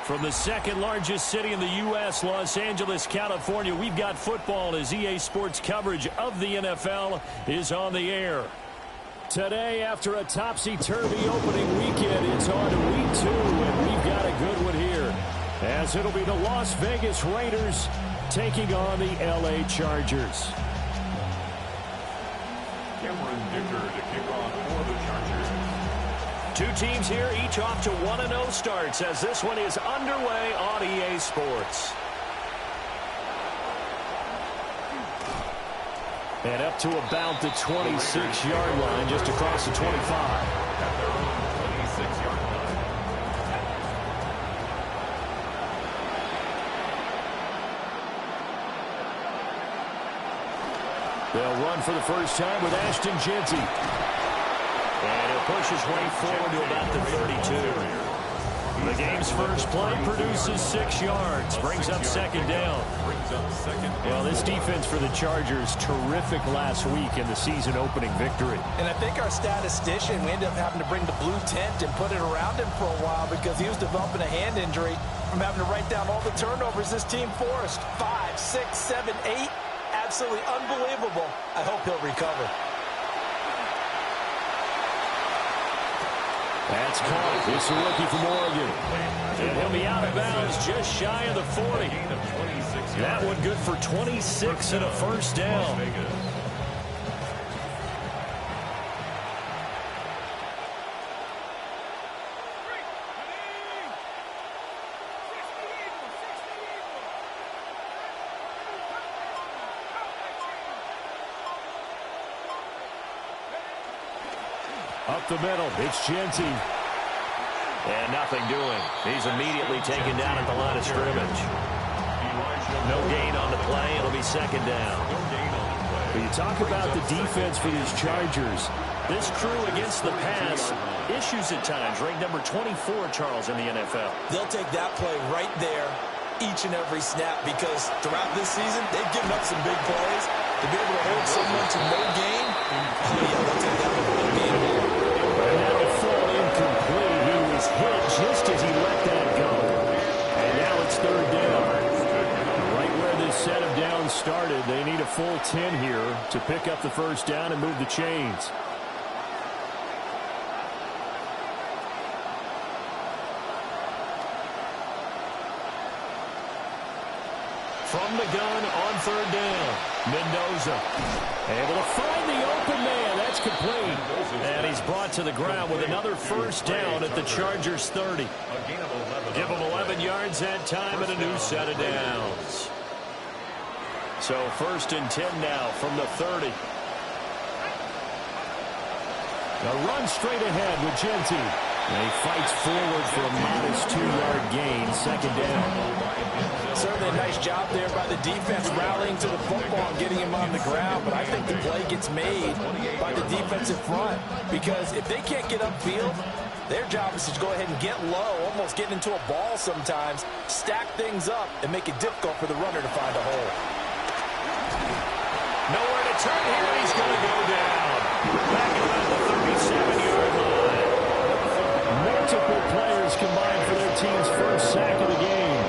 From the second largest city in the U.S., Los Angeles, California, we've got football as EA Sports coverage of the NFL is on the air. Today, after a topsy-turvy opening weekend, it's on to week 2, and we've got a good one here, as it'll be the Las Vegas Raiders taking on the L.A. Chargers. To kick off for the Chargers. Two teams here, each off to 1-0 starts as this one is underway on EA Sports. And up to about the 26-yard line, just across the 25. At their own 26-yard line. They'll run for the first time with Ashton Jeanty. And he'll push his way forward to about the 32. The game's first play produces 6 yards. Brings up second down. Well, this defense for the Chargers, terrific last week in the season opening victory. And I think our statistician, we ended up having to bring the blue tent and put it around him for a while because he was developing a hand injury from having to write down all the turnovers this team forced. 5, 6, 7, 8. Absolutely unbelievable. I hope he'll recover. That's caught. It's a rookie from Oregon. And he'll be out of bounds just shy of the 40. That one good for 26 and a first down. Up the middle, it's Jeanty. And nothing doing. He's immediately taken down at the line of scrimmage. No gain on the play. It'll be second down. When you talk about the defense for these Chargers, this crew against the pass, issues at times. Ranked number 24, Charles, in the NFL. They'll take that play right there each and every snap because throughout this season, they've given up some big plays. To be able to hold someone to no gain, oh yeah, they'll take that one no gain. And that'll fall incomplete. He was hit just as he let that go. And now it's third down. Right where this set of downs started, they need a full 10 here to pick up the first down and move the chains. From the gun on third down, Mendoza able to find the open man. That's complete. And he's brought to the ground with another first down at the Chargers 30. Give him 11 yards that time and a new set of downs. So first and 10 now from the 30. A run straight ahead with Jeanty. And he fights forward for a modest 2-yard gain, second down. Certainly a nice job there by the defense rallying to the football and getting him on the ground. But I think the play gets made by the defensive front because if they can't get upfield, their job is to go ahead and get low, almost get into a ball sometimes, stack things up, and make it difficult for the runner to find a hole. Nowhere to turn here. He's going to go down. Back around the 37-yard line. Multiple players combined for their team's first sack of the game.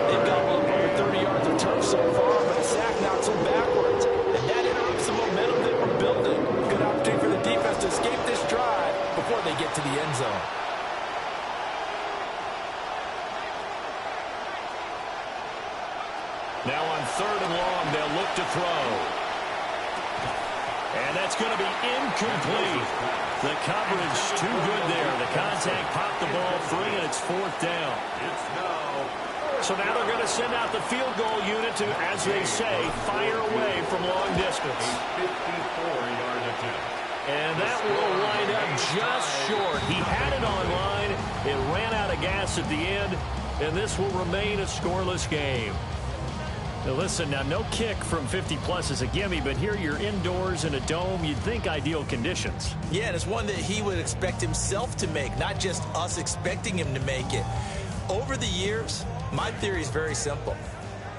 They've got a little over 30 yards of turf so far, but a sack knocks them backwards. And that interrupts the momentum they were building. Good opportunity for the defense to escape this drive before they get to the end zone. Now on third and long, they'll look to throw. And that's going to be incomplete. The coverage too good there. The contact popped the ball free, and it's fourth down. So now they're going to send out the field goal unit to, as they say, fire away from long distance. 54-yard attempt. And that will wind up just short. He had it on line. It ran out of gas at the end, and this will remain a scoreless game. Now listen, now no kick from 50-plus is a gimme, but here you're indoors in a dome. You'd think ideal conditions. Yeah, and it's one that he would expect himself to make, not just us expecting him to make it. Over the years, my theory is very simple.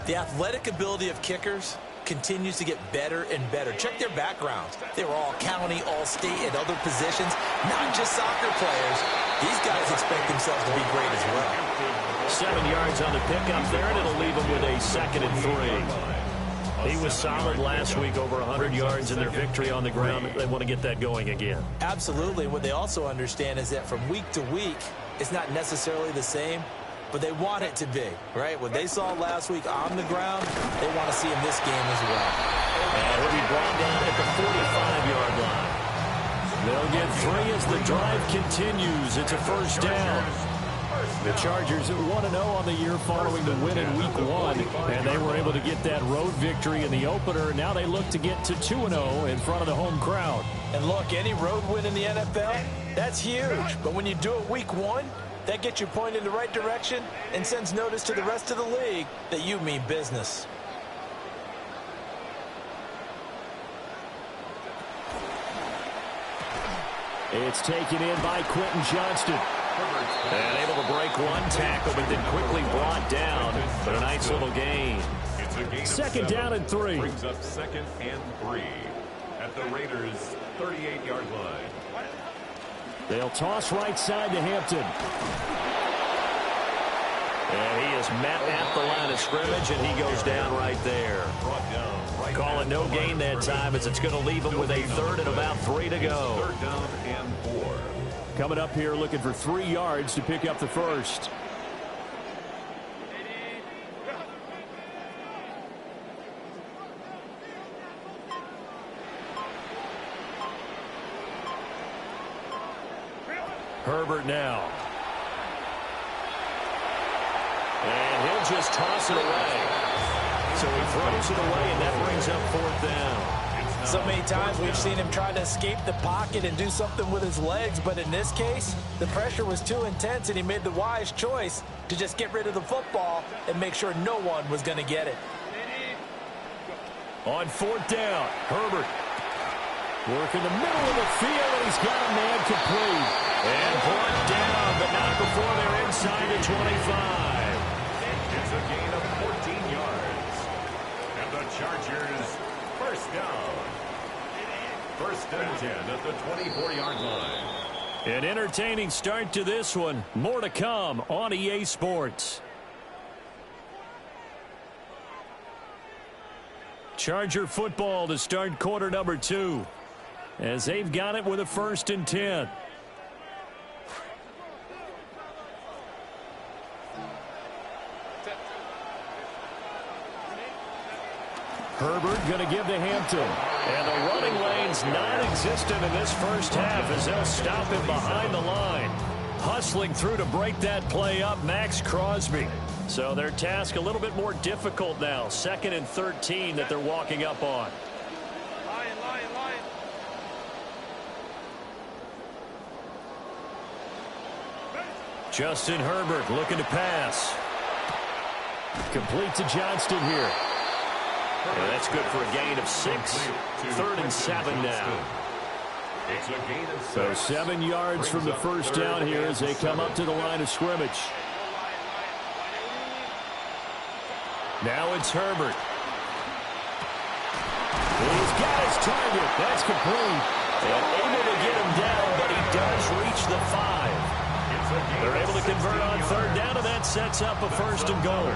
The athletic ability of kickers continues to get better and better. Check their backgrounds. They were all county, all state, and other positions, not just soccer players. these guys expect themselves to be great as well. 7 yards on the pickup there, and it'll leave them with a 2nd and 3. He was solid last week, over 100 yards in their victory on the ground. They want to get that going again. Absolutely. What they also understand is that from week to week, it's not necessarily the same, but they want it to be, right? What they saw last week on the ground, they want to see in this game as well. And he'll be brought down at the 45-yard line. They'll get 3 as the drive continues. It's a first down. The Chargers 1-0 on the year following the win in Week 1, and they were able to get that road victory in the opener. Now they look to get to 2-0 in front of the home crowd. And look, any road win in the NFL, that's huge. But when you do it Week 1, that gets you pointed in the right direction and sends notice to the rest of the league that you mean business. It's taken in by Quentin Johnston. And able to break one tackle, but then quickly brought down. But a nice little gain. It's a gain of 2nd down and 3. Brings up 2nd and 3 at the Raiders' 38-yard line. They'll toss right side to Hampton. And he is met at the line of scrimmage, and he goes down right there. Call it no gain that time, as it's going to leave him with a 3rd and about 3 to go. 3rd down and 4. Coming up here looking for 3 yards to pick up the first. Herbert now. And he'll just toss it away. So he throws it away, and that brings up 4th down. So many times we've seen him try to escape the pocket and do something with his legs, but in this case, the pressure was too intense, and he made the wise choice to just get rid of the football and make sure no one was going to get it. On 4th down, Herbert working the middle of the field, and he's got a man complete. And brought down, but not before they're inside the 25. It's a gain of 14 yards. And the Chargers, first down. 1st and 10 at the 24-yard line. An entertaining start to this one. More to come on EA Sports. Charger football to start quarter number 2. As they've got it with a 1st and 10. Herbert going to give to Hampton. And the running lane's non-existent in this first half as they'll stop him behind the line. Hustling through to break that play up, Max Crosby. So their task a little bit more difficult now. 2nd and 13 that they're walking up on. Justin Herbert looking to pass. Complete to Johnston here. And that's good for a gain of 6. 3rd and 7 now. It's a gain of 6. So 7 yards from the first down here as they come up to the line of scrimmage. Now it's Herbert. He's got his target. That's complete. And able to get him down, but he does reach the 5. They're able to convert on 3rd down, and that sets up a 1st and goal.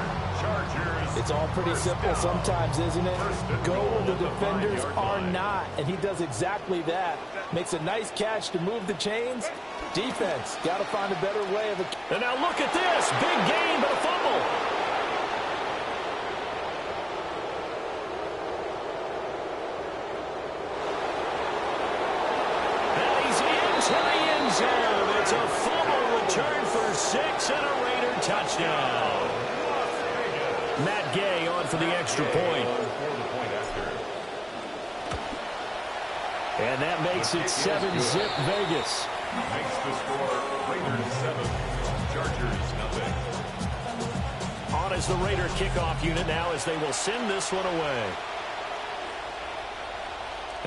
It's all pretty simple sometimes, isn't it? Go where the defenders are not, and he does exactly that. Makes a nice catch to move the chains. Defense, got to find a better way of it. And now look at this. Big gain, but a fumble. And he's into the end zone. It's a fumble return for 6 and a Raider touchdown. Matt Gay on for the extra point. And that makes it 7-zip Vegas. Makes the score Raiders 7, Chargers nothing. On as the Raider kickoff unit now as they will send this one away.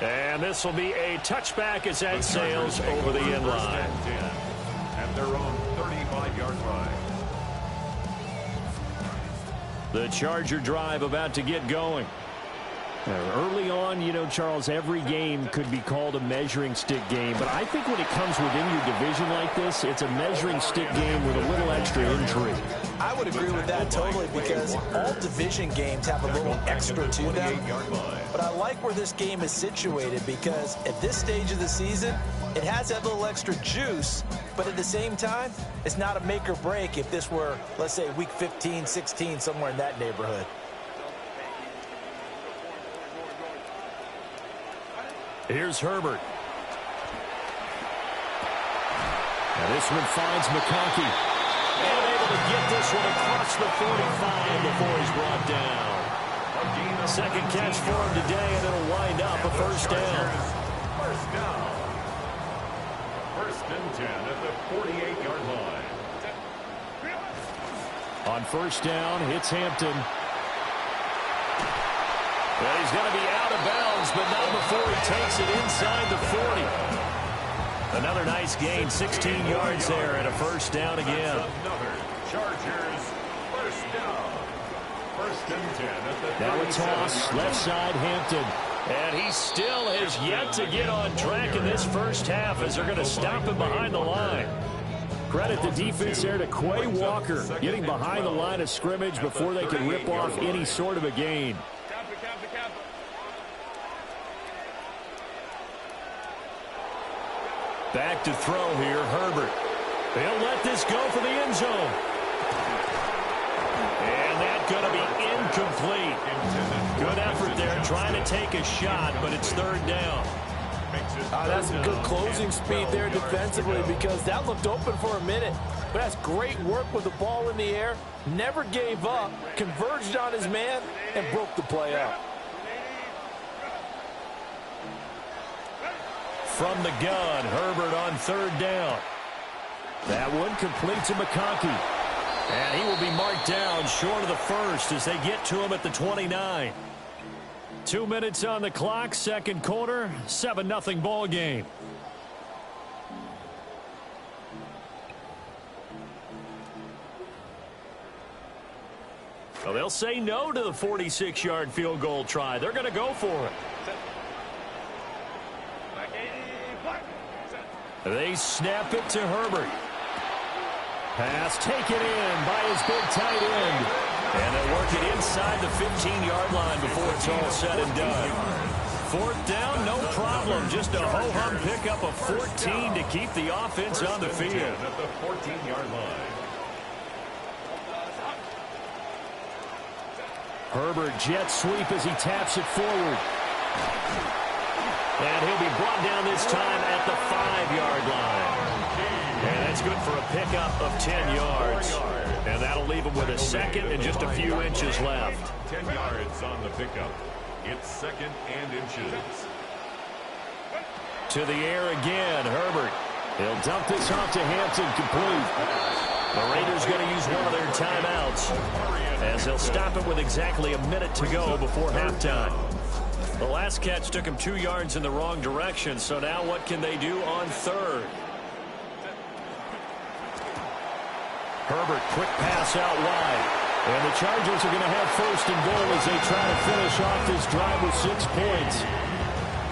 And this will be a touchback as that sails over the end line. At their own 35-yard line. The Charger drive about to get going. Early on, you know, Charles, every game could be called a measuring stick game. But I think when it comes within your division like this, it's a measuring stick game with a little extra intrigue. I would agree with that totally because all division games have a little extra to them. But I like where this game is situated because at this stage of the season, it has that little extra juice. But at the same time, it's not a make or break if this were, let's say, week 15, 16, somewhere in that neighborhood. Here's Herbert. Now this one finds McConkey. And able to get this one across the 45 before he's brought down. Second catch for him today, and it'll wind up a first down. First down. First and 10 at the 48-yard line. On first down, hits Hampton. Well, he's going to be out of bounds, but not before he takes it inside the 40. Another nice gain, 16 yards there, and a first down again. Another Chargers first down. First and 10 at the now a toss, left side, Hampton. And he still has yet to get on track in this first half as they're going to stop him behind the line. Credit the defense there to Quay Walker, getting behind the line of scrimmage before they can rip off any sort of a gain. Back to throw here, Herbert. They'll let this go for the end zone. And that's going to be incomplete. Good effort there, trying to take a shot, but it's third down. That's some good closing speed there defensively because that looked open for a minute. But that's great work with the ball in the air. Never gave up, converged on his man, and broke the play up. From the gun, Herbert on third down. That one complete to McConkey. And he will be marked down short of the first as they get to him at the 29. 2 minutes on the clock, second quarter, 7-0 ball game. Well, they'll say no to the 46-yard field goal try. They're going to go for it. They snap it to Herbert. Pass taken in by his big tight end. And they'll work it inside the 15-yard line before it's all said and done. Fourth down, no problem. Just a ho-hum pickup of 14 to keep the offense on the field. At the 14-yard line. Herbert jet sweep as he taps it forward. And he'll be brought down this time at the 5-yard line. And that's good for a pickup of 10 yards. And that'll leave him with a second and just a few inches left. 10 yards on the pickup. It's second and inches. To the air again, Herbert. He'll dump this off to Hampton, complete. The Raiders going to use one of their timeouts as they'll stop it with exactly a minute to go before halftime. The last catch took him 2 yards in the wrong direction, so now what can they do on third? Herbert, quick pass out wide. And the Chargers are going to have first and goal as they try to finish off this drive with 6 points.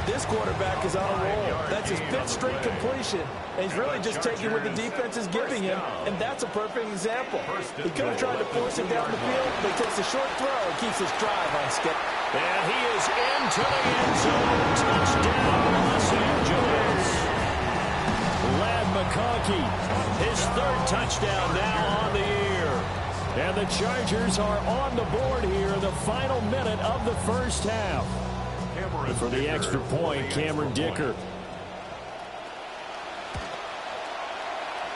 This quarterback is on a roll. That's his fifth straight completion. And he's really just taking what the defense is giving him, and that's a perfect example. He could have tried to force it down the field, but he takes a short throw and keeps his drive on schedule. And he is into the end zone. Touchdown, Los Angeles. Lad McConkey, his third touchdown now on the year. And the Chargers are on the board here in the final minute of the first half. For the extra point, Cameron Dicker.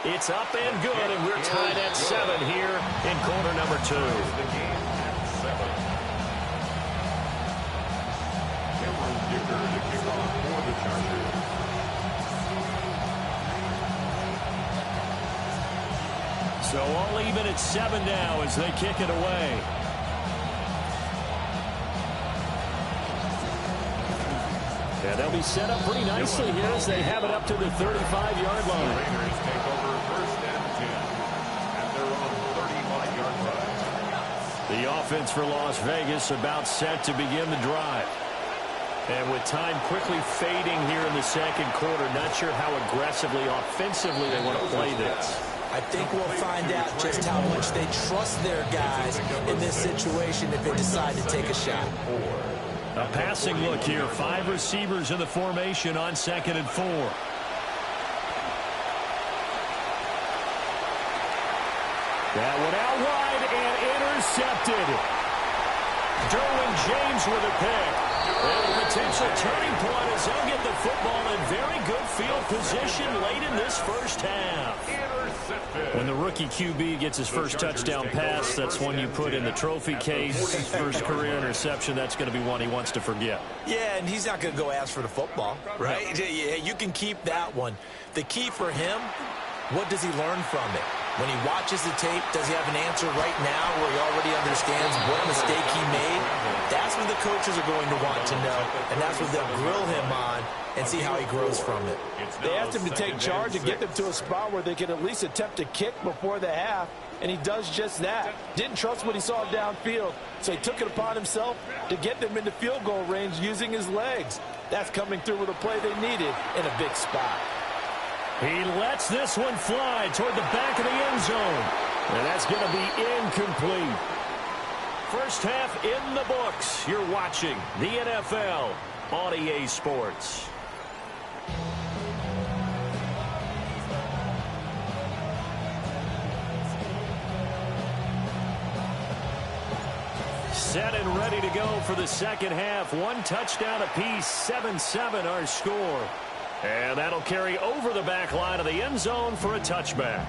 It's up and good, and we're tied at 7 here in quarter number 2. The game at 7. Cameron Dicker to kick off for the Chargers. So all even at 7 now as they kick it away. Yeah, they'll be set up pretty nicely here as they have it up to the 35-yard line. The Raiders take over first and 10 at their own 35-yard line. The offense for Las Vegas about set to begin the drive. And with time quickly fading here in the second quarter, not sure how aggressively, offensively they want to play this. I think we'll find out just how much they trust their guys in this situation if they decide to take a shot. A passing look here. 5 receivers in the formation on 2nd and 4. That one out wide and intercepted. Derwin James with a pick. And a potential turning point as they'll get the football in very good field position late in this first half. When the rookie QB gets his first touchdown pass, that's one you put in the trophy case. First career interception, that's going to be one he wants to forget. Yeah, and he's not going to go ask for the football, right? No. Yeah, you can keep that one. The key for him, what does he learn from it? When he watches the tape, does he have an answer right now where he already understands what mistake he made? That's what the coaches are going to want to know, and that's what they'll grill him on and see how he grows from it. They asked him to take charge and get them to a spot where they could at least attempt to kick before the half, and he does just that. Didn't trust what he saw downfield, so he took it upon himself to get them into field goal range using his legs. That's coming through with a play they needed in a big spot. He lets this one fly toward the back of the end zone. And that's going to be incomplete. First half in the books. You're watching the NFL on EA Sports. Set and ready to go for the second half. 1 touchdown apiece, 7-7 our score. And that'll carry over the back line of the end zone for a touchback.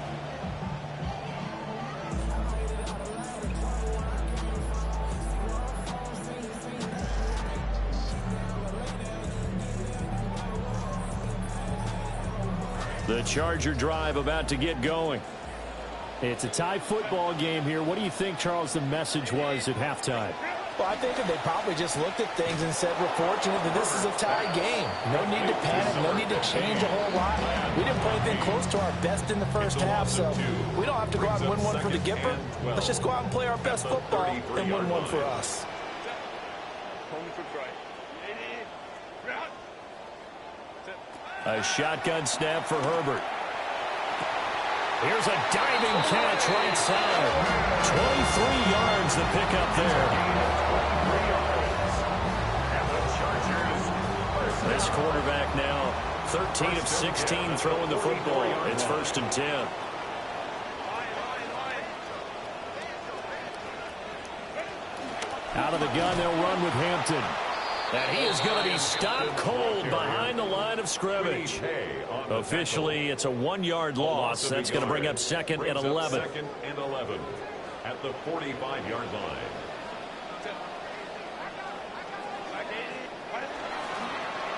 The Charger drive about to get going. It's a tie football game here. What do you think, Charles, the message was at halftime? Well, I think that they probably just looked at things and said, we're fortunate that this is a tie game. No need to panic, no need to change a whole lot. We didn't play anything close to our best in the first half, so we don't have to go out and win one for the Gipper. Let's just go out and play our best football and win one for us. A shotgun snap for Herbert. Here's a diving catch right side. 23 yards the pickup there. This quarterback now 13 of 16 throwing the football. It's 1st and 10. Out of the gun, they'll run with Hampton. And he is going to be stopped cold behind the line of scrimmage. Officially, it's a 1-yard loss. That's going to bring up 2nd and 11. 2nd and 11 at the 45-yard line.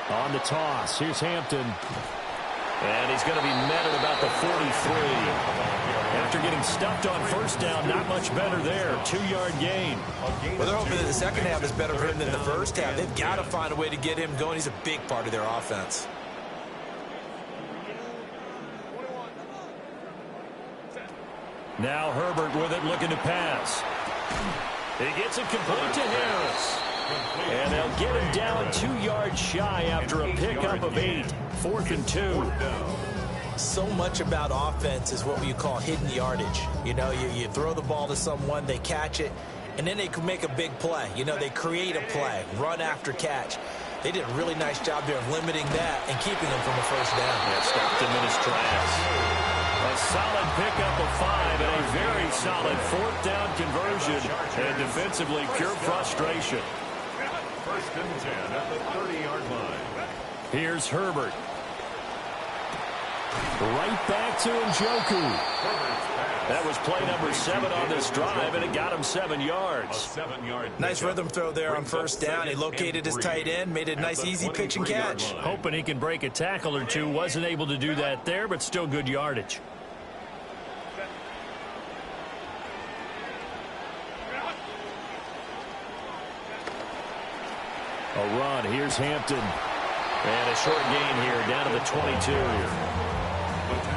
On the toss, here's Hampton. And he's going to be met at about the 43. After getting stuffed on first down, not much better there. 2-yard gain. Well, they're hoping that the second half is better for him than the first half. They've got to find a way to get him going. He's a big part of their offense. Now Herbert with it, looking to pass. He gets it complete to Harris. And they'll get him down 2 yards shy after a pickup of 8. 4th and 2. So much about offense is what you call hidden yardage. You know, you throw the ball to someone, they catch it, and then they can make a big play. You know, they create a play, run after catch. They did a really nice job there of limiting that and keeping him from a first down. Yeah, stopped him in his tracks. A solid pickup of 5 and a very solid 4th down conversion. And defensively, pure frustration. 1st and 10 at the 30-yard line. Here's Herbert. Right back to Njoku. That was play number 7 on this drive, and it got him 7 yards. Nice rhythm throw there on first down. He located his tight end, made a nice easy pitch and catch. Hoping he can break a tackle or two. Wasn't able to do that there, but still good yardage. A run. Here's Hampton. And a short gain here down to the 22.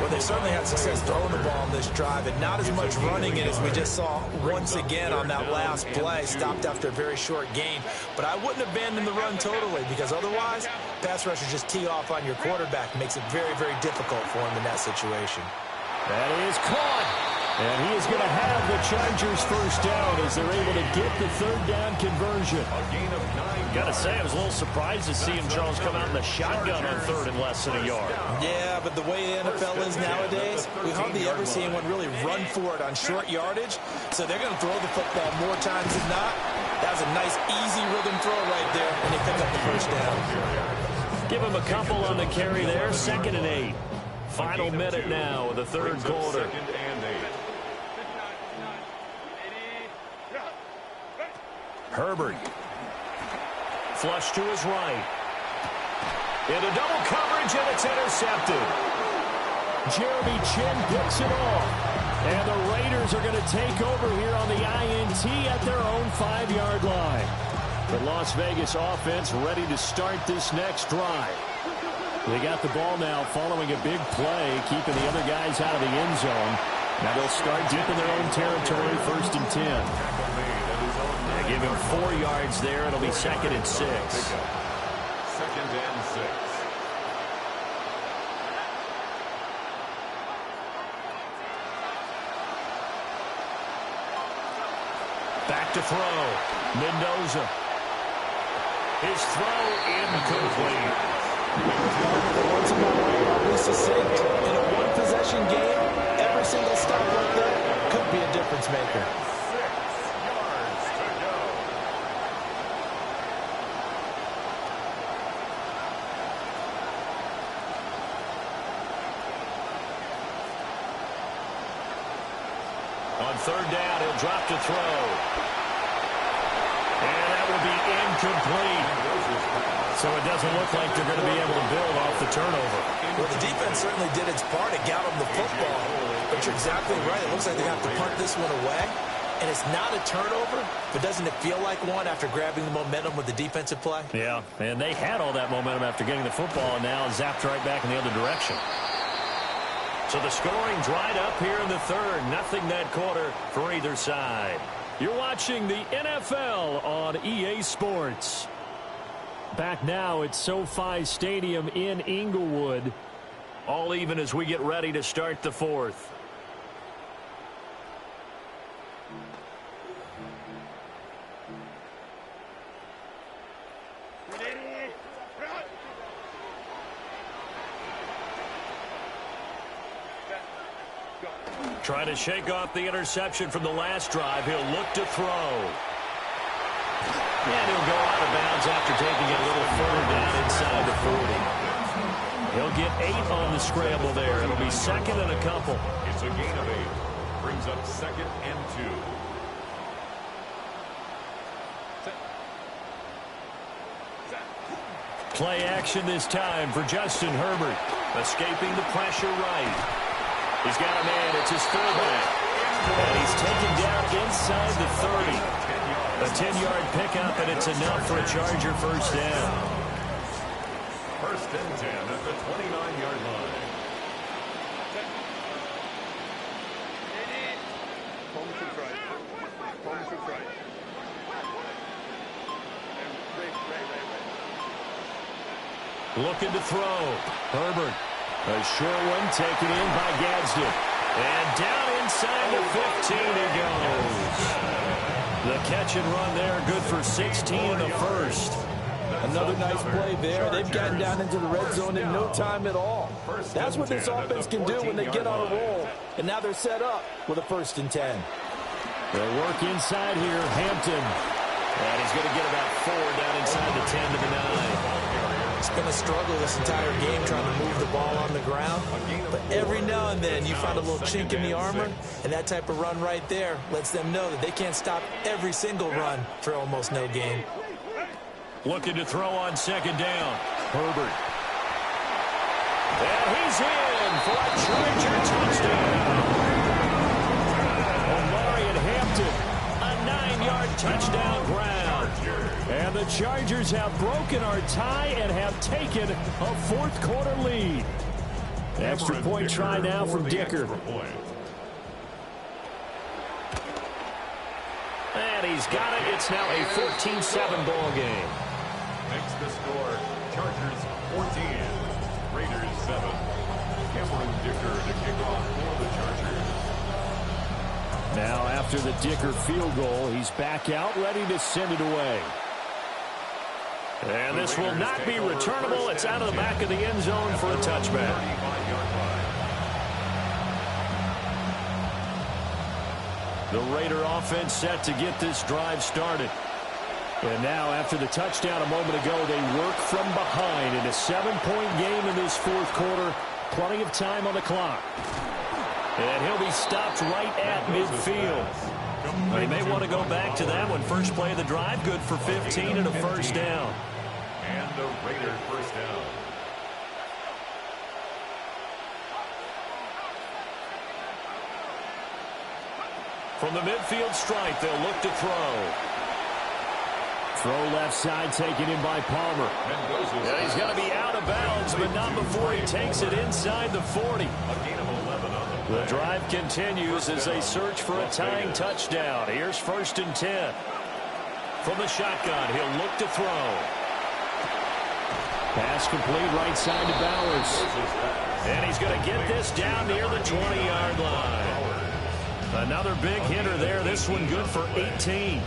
Well, they certainly had success throwing the ball on this drive, and not as much running it as we just saw once again on that last play. Stopped after a very short gain. But I wouldn't abandon the run totally, because otherwise, pass rushers just tee off on your quarterback. Makes it very, very difficult for him in that situation. That is caught. And he is going to have the Chargers first down as they're able to get the third down conversion. A gain of 9. Got to say, I was a little surprised to see him, Charles, come out in the shotgun on third and less than a yard. Yeah, but the way the NFL is nowadays, we hardly ever see anyone really run for it on short yardage. So they're going to throw the football more times than not. That was a nice, easy rhythm throw right there, and they pick up the first down. Give him a couple on the carry there. 2nd and 8. Final minute now of the third quarter. Herbert. Flush to his right. Into double coverage, and it's intercepted. Jeremy Chin picks it off. And the Raiders are going to take over here on the INT at their own 5-yard line. The Las Vegas offense ready to start this next drive. They got the ball now following a big play, keeping the other guys out of the end zone. Now they'll start deep in their own territory, 1st and 10. They give him 4 yards there. It'll be 2nd and 6. 2nd and 6. Back to throw. Mendoza. His throw incomplete. Once in my life, I'll be succinct. In a one-possession game, every single stop like that could be a difference maker. 6 yards to go. On 3rd down, he'll drop to throw. And that will be incomplete. So it doesn't look like they're going to be able to build off the turnover. Well, the defense certainly did its part. It got them the football. But you're exactly right. It looks like they're going to have to punt this one away. And it's not a turnover, but doesn't it feel like one after grabbing the momentum with the defensive play? Yeah, and they had all that momentum after getting the football, and now zapped right back in the other direction. So the scoring dried up here in the third. Nothing that quarter for either side. You're watching the NFL on EA Sports. Back now at SoFi Stadium in Inglewood. All even as we get ready to start the fourth. Trying to shake off the interception from the last drive. He'll look to throw. And he'll go out of bounds after taking it a little further down inside the 40. He'll get 8 on the scramble there. It'll be 2nd and a couple. It's a gain of 8. Brings up 2nd and 2. Play action this time for Justin Herbert. Escaping the pressure right. He's got a man. It's his fullback. And he's taken down inside the 30. A 10-yard pickup, and it's enough for a Charger first down. 1st and 10 at the 29-yard line. Looking to throw. Herbert. A short one taken in by Gadsden. And down inside the 15 he goes. The catch and run there, good for 16 in the first. Another nice play there. They've gotten down into the red zone in no time at all. That's what this offense can do when they get on a roll. And now they're set up with a 1st and 10. They'll work inside here, Hampton. And he's going to get about 4 down inside the 10 to the 9. It's been a struggle this entire game trying to move the ball on the ground. But every now and then you find a little chink in the armor, and that type of run right there lets them know that they can't stop every single run for almost no gain. Looking to throw on 2nd down. Herbert. And he's in for a Charger touchdown. Omari and Hampton, a 9-yard touchdown ground. And the Chargers have broken our tie and have taken a 4th quarter lead. Extra point try now from Dicker. And he's got it. It's now a 14-7 ball game. Makes the score Chargers 14, Raiders 7. Cameron Dicker to kick off for the Chargers. Now after the Dicker field goal, he's back out ready to send it away. And this will not be returnable. It's out of the back of the end zone for a touchback. The Raider offense set to get this drive started. And now after the touchdown a moment ago, they work from behind in a 7-point game in this fourth quarter. Plenty of time on the clock. And he'll be stopped right at midfield. They may want to go back to that one. First play of the drive, good for 15 and a first down. And the Raider first down. From the midfield stripe, they'll look to throw. Throw left side taken in by Palmer. Yeah, he's going to be out of bounds, but not before he takes it inside the 40. The drive continues as they search for a tying touchdown. Here's 1st and 10. From the shotgun, he'll look to throw. Pass complete right side to Bowers. And he's going to get this down near the 20-yard line. Another big hitter there. This one good for 18.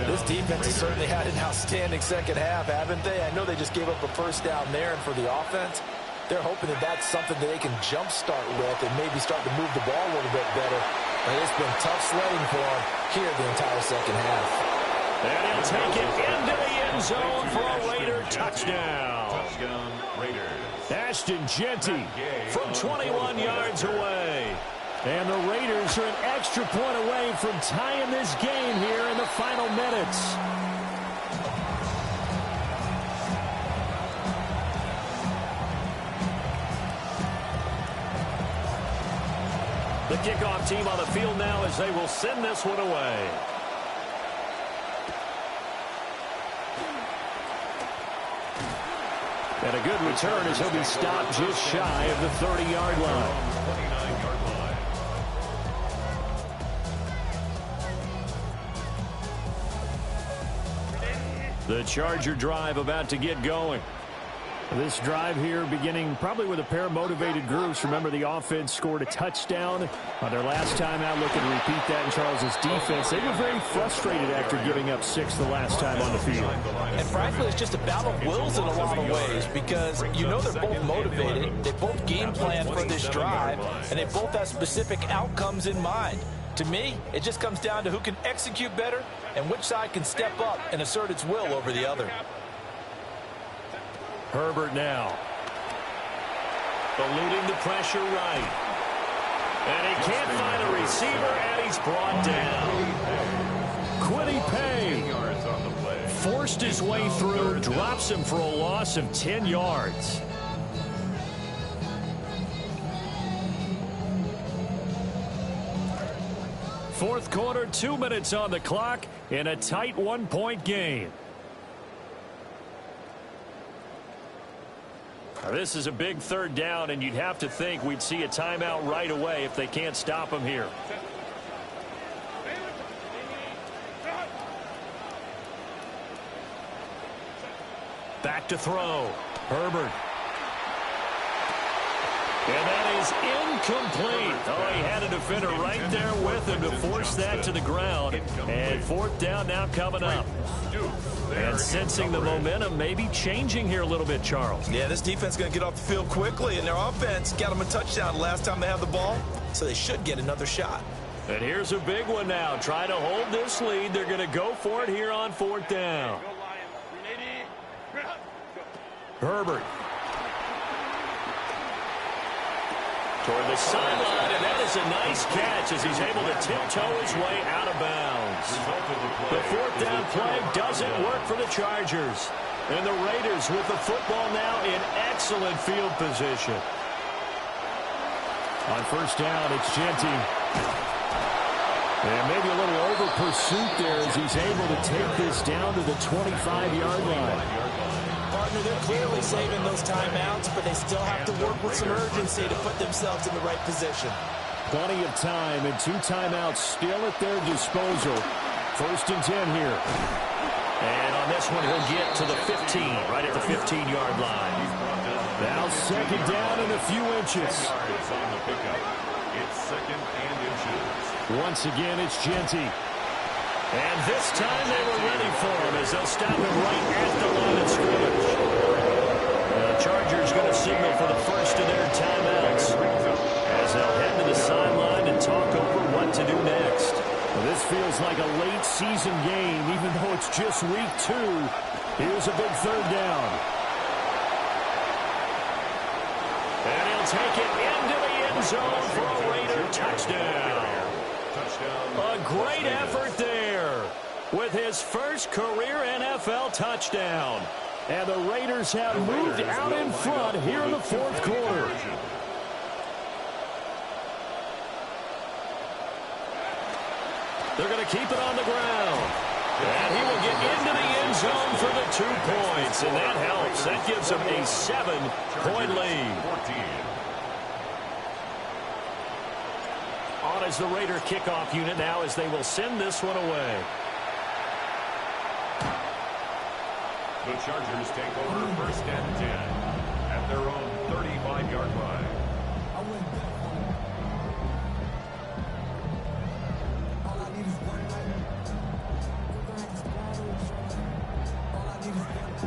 This defense has certainly had an outstanding second half, haven't they? I know they just gave up a first down there, and for the offense, they're hoping that that's something that they can jumpstart with and maybe start to move the ball a little bit better. But it's been tough sledding for them here the entire second half. And he'll take it into the end zone for a Raider touchdown. Touchdown, Raiders. Ashton Jeanty from 21 yards away. And the Raiders are an extra point away from tying this game here in the final minutes. The kickoff team on the field now as they will send this one away. And a good return as he'll be stopped just shy of the 30-yard line. The Charger drive about to get going. This drive here beginning probably with a pair of motivated groups. Remember, the offense scored a touchdown on their last time out. Looking to repeat that in Charles's defense. They were very frustrated after giving up 6 the last time on the field. And frankly, it's just a battle of wills in a lot of ways because you know they're both motivated. They both game plan for this drive, and they both have specific outcomes in mind. To me, it just comes down to who can execute better and which side can step up and assert its will over the other. Herbert now. Eluding the pressure right. And he can't find a receiver, and he's brought down. Kwity Paye forced his way through, drops him for a loss of 10 yards. Fourth quarter, 2 minutes on the clock in a tight 1-point game. This is a big third down, and you'd have to think we'd see a timeout right away if they can't stop him here. Back to throw. Herbert. And that is incomplete. Oh, he had a defender right there with him to force that to the ground. And fourth down now coming up. And sensing the momentum maybe changing here a little bit, Charles. Yeah, this defense is going to get off the field quickly, and their offense got them a touchdown last time they had the ball, so they should get another shot. And here's a big one now. Trying to hold this lead. They're going to go for it here on fourth down. Herbert. Toward the sideline, and that is a nice catch as he's able to tiptoe his way out of bounds. The fourth down play doesn't work for the Chargers. And the Raiders with the football now in excellent field position. On first down, it's Jeanty. And maybe a little over pursuit there as he's able to take this down to the 25-yard line. partner, they're clearly saving those timeouts, but they still have to work with some urgency to put themselves in the right position. Plenty of time and 2 timeouts still at their disposal. 1st and 10 here. And on this one, he'll get to the 15, right at the 15-yard line. Now 2nd down and a few inches. It's 2nd and inches. Once again, it's Genty. And this time they were ready for him as they'll stop him right at the line of scrimmage. The Chargers going to signal for the first of their timeouts as they'll head to the sideline and talk over what to do next. Well, this feels like a late season game, even though it's just week 2. Here's a big 3rd down. And he'll take it into the end zone for a Raider touchdown. A great effort there with his first career NFL touchdown. And the Raiders have moved out in front here in the 4th quarter. They're going to keep it on the ground. And he will get into the end zone for the 2 points. And that helps. That gives them a 7-point lead. On as the Raider kickoff unit now as they will send this one away. The Chargers take over 1st and 10 at their own 35-yard line.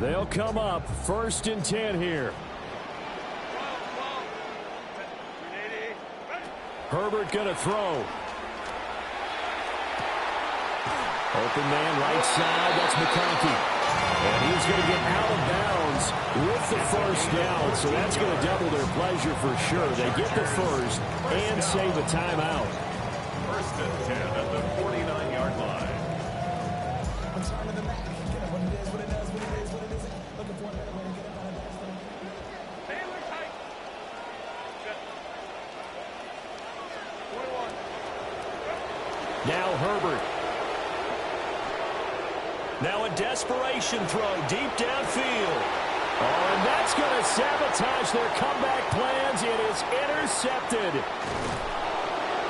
They'll come up 1st and 10 here. Herbert going to throw. Open man right side. That's McConkey. And he's going to get out of bounds with the 1st down. So that's going to double their pleasure for sure. They get the 1st and save a timeout. 1st and 10 at the 49-yard line. Now Herbert. Now a desperation throw deep downfield. Oh, and that's going to sabotage their comeback plans. It is intercepted.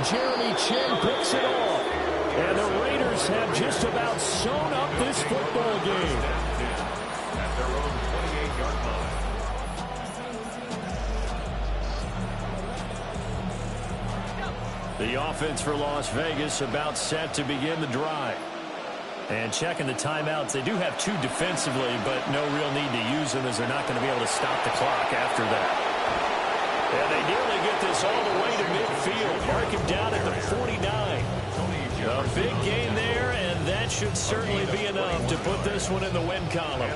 Jeremy Chin picks it off. And the Raiders have just about sewn up this football game. At their own 28-yard line. The offense for Las Vegas about set to begin the drive. And checking the timeouts, they do have 2 defensively, but no real need to use them as they're not going to be able to stop the clock after that. And they nearly get this all the way to midfield. Mark him down at the 49. A big gain there, and that should certainly be enough to put this one in the win column.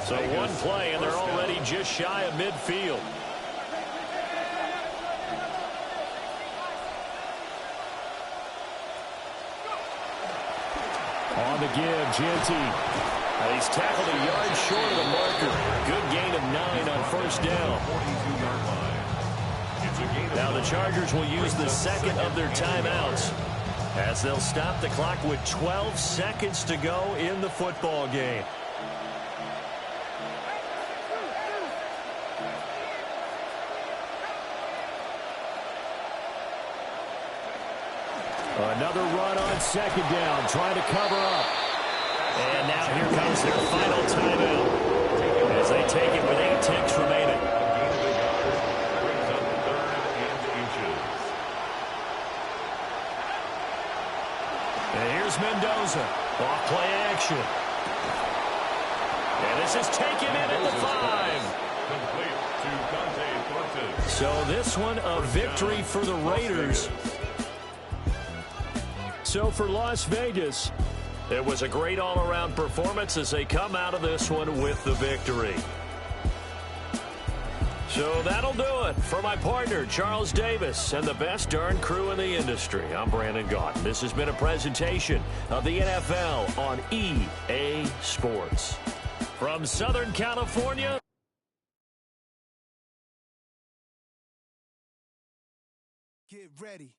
So 1 play, and they're already just shy of midfield. On the give, Genty. He's tackled a yard short of the marker. Good gain of 9 on 1st down. Now the Chargers will use the 2nd of their timeouts as they'll stop the clock with 12 seconds to go in the football game. Another run on 2nd down, trying to cover up. And now here comes their final timeout as they take it with 8 ticks remaining. And here's Mendoza. Off play action. And this is taken in at the 5. So this one a victory for the Raiders. So for Las Vegas, it was a great all-around performance as they come out of this one with the victory. So that'll do it for my partner, Charles Davis, and the best darn crew in the industry. I'm Brandon Gaudin. This has been a presentation of the NFL on EA Sports. From Southern California. Get ready.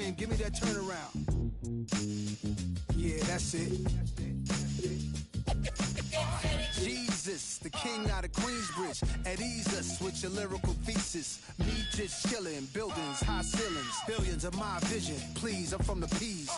frame, give me that turnaround. Yeah, that's it. Jesus, the king out of Queensbridge. At ease us with your lyrical thesis. Me just chillin', buildings, high ceilings, billions of my vision. Please, I'm from the P's.